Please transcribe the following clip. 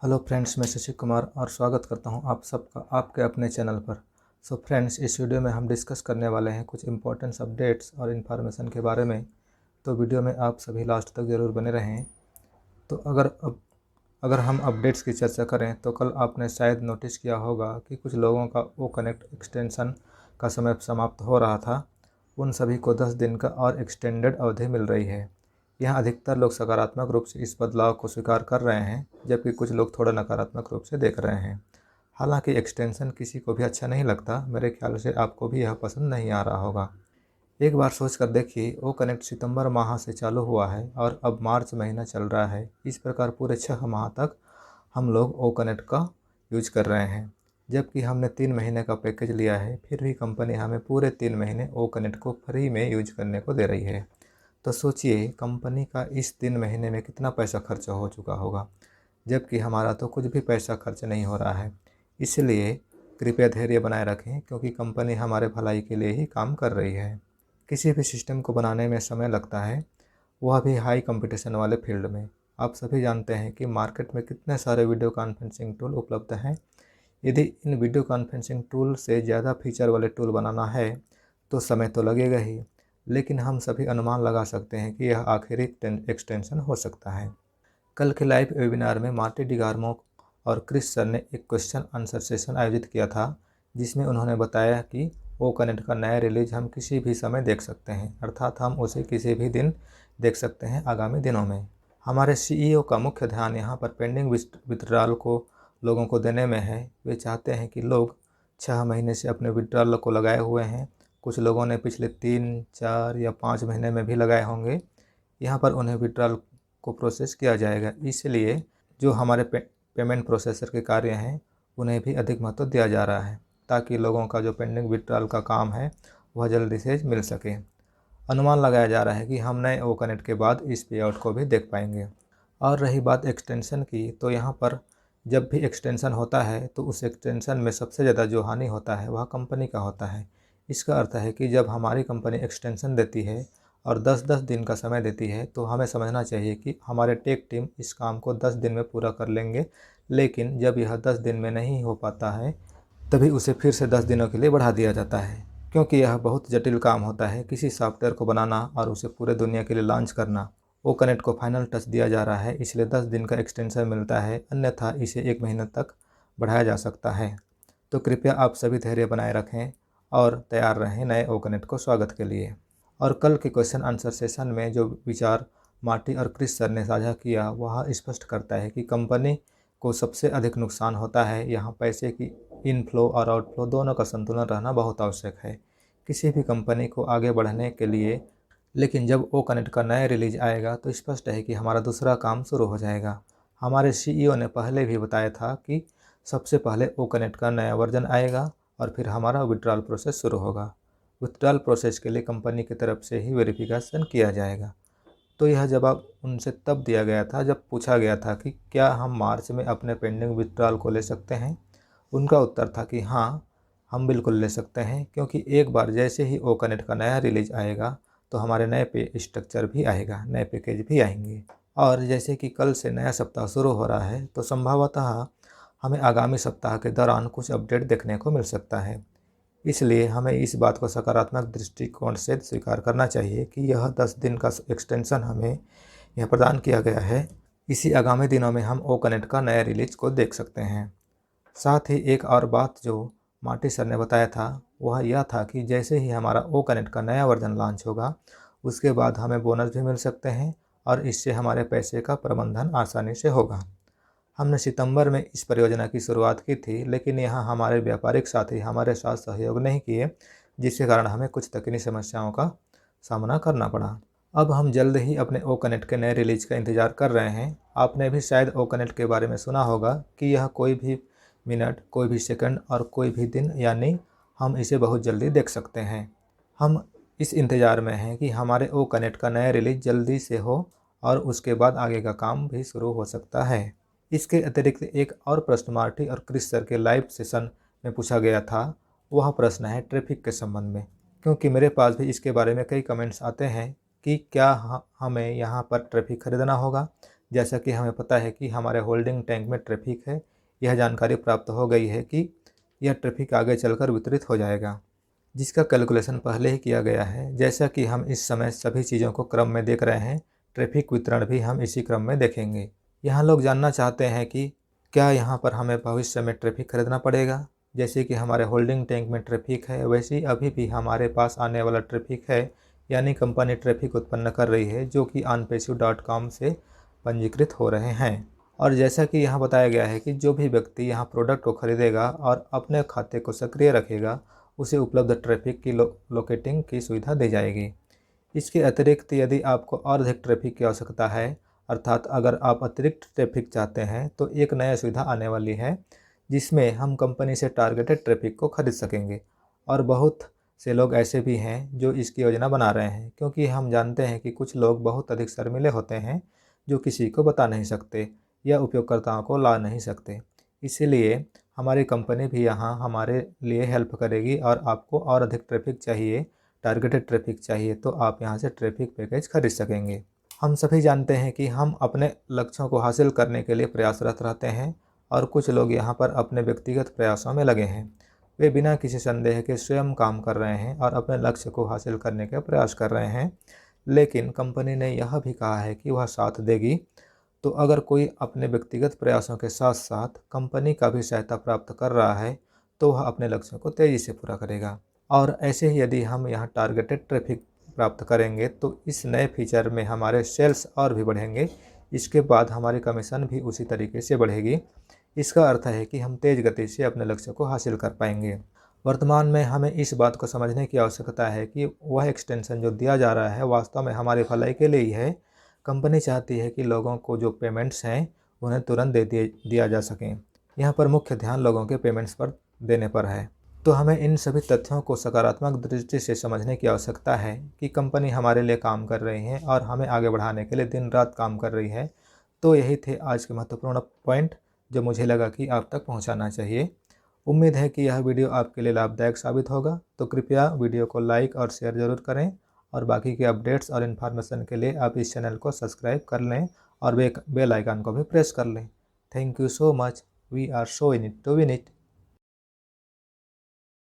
Hello friends, मैं शशि कुमार और स्वागत करता हूं आप सबका आपके अपने चैनल पर। फ्रेंड्स, इस वीडियो में हम डिस्कस करने वाले हैं कुछ इंपॉर्टेंट अपडेट्स और इन्फॉर्मेशन के बारे में। तो वीडियो में आप सभी लास्ट तक ज़रूर बने रहें। तो अगर हम अपडेट्स की चर्चा करें तो कल आपने शायद नोटिस किया होगा कि कुछ लोगों का ओ कनेक्ट एक्सटेंशन का समय समाप्त हो रहा था। उन सभी को 10 दिन का और एक्सटेंडेड अवधि मिल रही है। यहाँ अधिकतर लोग सकारात्मक रूप से इस बदलाव को स्वीकार कर रहे हैं, जबकि कुछ लोग थोड़ा नकारात्मक रूप से देख रहे हैं। हालांकि एक्सटेंशन किसी को भी अच्छा नहीं लगता, मेरे ख्याल से आपको भी यह पसंद नहीं आ रहा होगा। एक बार सोच कर देखिए, ओ कनेक्ट सितंबर माह से चालू हुआ है और अब मार्च महीना चल रहा है। इस प्रकार पूरे 6 माह तक हम लोग ओ कनेक्ट का यूज कर रहे हैं, जबकि हमने 3 महीने का पैकेज लिया है। फिर भी कंपनी हमें पूरे 3 महीने ओ कनेक्ट को फ्री में यूज करने को दे रही है। तो सोचिए, कंपनी का इस 3 महीने में कितना पैसा खर्च हो चुका होगा, जबकि हमारा तो कुछ भी पैसा खर्च नहीं हो रहा है। इसलिए कृपया धैर्य बनाए रखें, क्योंकि कंपनी हमारे भलाई के लिए ही काम कर रही है। किसी भी सिस्टम को बनाने में समय लगता है, वह भी हाई कंपटीशन वाले फील्ड में। आप सभी जानते हैं कि मार्केट में कितने सारे वीडियो कॉन्फ्रेंसिंग टूल उपलब्ध हैं। यदि इन वीडियो कॉन्फ्रेंसिंग टूल से ज़्यादा फीचर वाले टूल बनाना है तो समय तो लगेगा ही, लेकिन हम सभी अनुमान लगा सकते हैं कि यह आखिरी एक्सटेंशन हो सकता है। कल के लाइव वेबिनार में मार्टी डिगार्मो और क्रिस सर ने एक क्वेश्चन आंसर सेशन आयोजित किया था, जिसमें उन्होंने बताया कि ओ कनेक्ट का नया रिलीज हम किसी भी समय देख सकते हैं, अर्थात हम उसे किसी भी दिन देख सकते हैं आगामी दिनों में। हमारे सीईओ का मुख्य ध्यान यहाँ पर पेंडिंग विथड्रॉल को लोगों को देने में है। वे चाहते हैं कि लोग 6 महीने से अपने विथड्रॉल को लगाए हुए हैं। कुछ लोगों ने पिछले 3, 4 या 5 महीने में भी लगाए होंगे। यहाँ पर उन्हें विथड्रॉल को प्रोसेस किया जाएगा, इसलिए जो हमारे पेमेंट प्रोसेसर के कार्य हैं उन्हें भी अधिक महत्व दिया जा रहा है, ताकि लोगों का जो पेंडिंग विथड्रॉल का काम है वह जल्दी से मिल सके। अनुमान लगाया जा रहा है कि हम नए ओ कनेक्ट के बाद इस पे आउट को भी देख पाएंगे। और रही बात एक्सटेंशन की, तो यहाँ पर जब भी एक्सटेंशन होता है तो उस एक्सटेंशन में सबसे ज़्यादा जो हानि होता है वह कंपनी का होता है। इसका अर्थ है कि जब हमारी कंपनी एक्सटेंशन देती है और 10-10 दिन का समय देती है, तो हमें समझना चाहिए कि हमारे टेक टीम इस काम को 10 दिन में पूरा कर लेंगे। लेकिन जब यह 10 दिन में नहीं हो पाता है, तभी उसे फिर से 10 दिनों के लिए बढ़ा दिया जाता है, क्योंकि यह बहुत जटिल काम होता है किसी सॉफ्टवेयर को बनाना और उसे पूरे दुनिया के लिए लॉन्च करना। ओ कनेक्ट को फाइनल टच दिया जा रहा है, इसलिए 10 दिन का एक्सटेंशन मिलता है, अन्यथा इसे 1 महीने तक बढ़ाया जा सकता है। तो कृपया आप सभी धैर्य बनाए रखें और तैयार रहें नए ओ कनेक्ट को स्वागत के लिए। और कल के क्वेश्चन आंसर सेशन में जो विचार मार्टी और क्रिस सर ने साझा किया, वह स्पष्ट करता है कि कंपनी को सबसे अधिक नुकसान होता है यहाँ पैसे की इनफ्लो और आउटफ्लो दोनों का संतुलन रहना बहुत आवश्यक है किसी भी कंपनी को आगे बढ़ने के लिए। लेकिन जब ओ कनेक्ट का नया रिलीज आएगा तो स्पष्ट है कि हमारा दूसरा काम शुरू हो जाएगा। हमारे सीईओ ने पहले भी बताया था कि सबसे पहले ओ कनेक्ट का नया वर्जन आएगा और फिर हमारा विड्रॉल प्रोसेस शुरू होगा। विड्रॉल प्रोसेस के लिए कंपनी की तरफ से ही वेरिफिकेशन किया जाएगा। तो यह जवाब उनसे तब दिया गया था जब पूछा गया था कि क्या हम मार्च में अपने पेंडिंग विड्रॉल को ले सकते हैं। उनका उत्तर था कि हाँ, हम बिल्कुल ले सकते हैं, क्योंकि एक बार जैसे ही ओ कनेक्ट का नया रिलीज आएगा तो हमारे नए पे स्ट्रक्चर भी आएगा, नए पैकेज भी आएंगे। और जैसे कि कल से नया सप्ताह शुरू हो रहा है, तो संभवतः हमें आगामी सप्ताह के दौरान कुछ अपडेट देखने को मिल सकता है। इसलिए हमें इस बात को सकारात्मक दृष्टिकोण से स्वीकार करना चाहिए कि यह 10 दिन का एक्सटेंशन हमें यह प्रदान किया गया है। इसी आगामी दिनों में हम ओ कनेक्ट का नया रिलीज को देख सकते हैं। साथ ही एक और बात जो मार्टी सर ने बताया था, वह यह था कि जैसे ही हमारा ओ कनेक्ट का नया वर्जन लॉन्च होगा, उसके बाद हमें बोनस भी मिल सकते हैं और इससे हमारे पैसे का प्रबंधन आसानी से होगा। हमने सितंबर में इस परियोजना की शुरुआत की थी, लेकिन यहाँ हमारे व्यापारिक साथी हमारे साथ सहयोग नहीं किए, जिसके कारण हमें कुछ तकनीकी समस्याओं का सामना करना पड़ा। अब हम जल्द ही अपने ओ कनेक्ट के नए रिलीज का इंतज़ार कर रहे हैं। आपने भी शायद ओ कनेक्ट के बारे में सुना होगा कि यह कोई भी मिनट, कोई भी सेकंड और कोई भी दिन, यानी हम इसे बहुत जल्दी देख सकते हैं। हम इस इंतज़ार में हैं कि हमारे ओ कनेक्ट का नया रिलीज जल्दी से हो और उसके बाद आगे का काम भी शुरू हो सकता है। इसके अतिरिक्त एक और प्रश्न मार्टी और क्रिस सर के लाइव सेशन में पूछा गया था। वह प्रश्न है ट्रैफिक के संबंध में, क्योंकि मेरे पास भी इसके बारे में कई कमेंट्स आते हैं कि क्या हमें यहाँ पर ट्रैफिक खरीदना होगा जैसा कि हमें पता है कि हमारे होल्डिंग टैंक में ट्रैफिक है, यह जानकारी प्राप्त हो गई है कि यह ट्रैफिक आगे चलकर वितरित हो जाएगा, जिसका कैलकुलेशन पहले ही किया गया है। जैसा कि हम इस समय सभी चीज़ों को क्रम में देख रहे हैं, ट्रैफिक वितरण भी हम इसी क्रम में देखेंगे। यहाँ लोग जानना चाहते हैं कि क्या यहाँ पर हमें भविष्य में ट्रैफिक खरीदना पड़ेगा। जैसे कि हमारे होल्डिंग टैंक में ट्रैफिक है, वैसे ही अभी भी हमारे पास आने वाला ट्रैफिक है, यानी कंपनी ट्रैफिक उत्पन्न कर रही है जो कि onpassive.com से पंजीकृत हो रहे हैं। और जैसा कि यहाँ बताया गया है कि जो भी व्यक्ति यहाँ प्रोडक्ट को खरीदेगा और अपने खाते को सक्रिय रखेगा, उसे उपलब्ध ट्रैफिक की लोकेटिंग की सुविधा दी जाएगी। इसके अतिरिक्त यदि आपको और अधिक ट्रैफिक की आवश्यकता है, अर्थात अगर आप अतिरिक्त ट्रैफिक चाहते हैं, तो एक नया सुविधा आने वाली है जिसमें हम कंपनी से टारगेटेड ट्रैफिक को खरीद सकेंगे। और बहुत से लोग ऐसे भी हैं जो इसकी योजना बना रहे हैं, क्योंकि हम जानते हैं कि कुछ लोग बहुत अधिक शर्मीले होते हैं जो किसी को बता नहीं सकते या उपयोगकर्ताओं को ला नहीं सकते। इसीलिए हमारी कंपनी भी यहाँ हमारे लिए हेल्प करेगी, और आपको और अधिक ट्रैफिक चाहिए, टारगेटेड ट्रैफिक चाहिए, तो आप यहाँ से ट्रैफिक पैकेज खरीद सकेंगे। हम सभी जानते हैं कि हम अपने लक्ष्यों को हासिल करने के लिए प्रयासरत रहते हैं, और कुछ लोग यहाँ पर अपने व्यक्तिगत प्रयासों में लगे हैं। वे बिना किसी संदेह के स्वयं काम कर रहे हैं और अपने लक्ष्य को हासिल करने का प्रयास कर रहे हैं, लेकिन कंपनी ने यह भी कहा है कि वह साथ देगी। तो अगर कोई अपने व्यक्तिगत प्रयासों के साथ साथ कंपनी का भी सहायता प्राप्त कर रहा है, तो वह अपने लक्ष्यों को तेज़ी से पूरा करेगा। और ऐसे ही यदि हम यहाँ टारगेटेड ट्रैफिक प्राप्त करेंगे, तो इस नए फीचर में हमारे सेल्स और भी बढ़ेंगे। इसके बाद हमारी कमीशन भी उसी तरीके से बढ़ेगी। इसका अर्थ है कि हम तेज़ गति से अपने लक्ष्य को हासिल कर पाएंगे। वर्तमान में हमें इस बात को समझने की आवश्यकता है कि वह एक्सटेंशन जो दिया जा रहा है वास्तव में हमारी भलाई के लिए ही है। कंपनी चाहती है कि लोगों को जो पेमेंट्स हैं उन्हें तुरंत दिया जा सकें। यहाँ पर मुख्य ध्यान लोगों के पेमेंट्स पर देने पर है। तो हमें इन सभी तथ्यों को सकारात्मक दृष्टि से समझने की आवश्यकता है कि कंपनी हमारे लिए काम कर रही है और हमें आगे बढ़ाने के लिए दिन रात काम कर रही है। तो यही थे आज के महत्वपूर्ण पॉइंट जो मुझे लगा कि आप तक पहुंचाना चाहिए। उम्मीद है कि यह वीडियो आपके लिए लाभदायक साबित होगा। तो कृपया वीडियो को लाइक और शेयर ज़रूर करें, और बाकी के अपडेट्स और इन्फॉर्मेशन के लिए आप इस चैनल को सब्सक्राइब कर लें और बेल आइकन को भी प्रेस कर लें। Thank you so much. We are so in it to win it.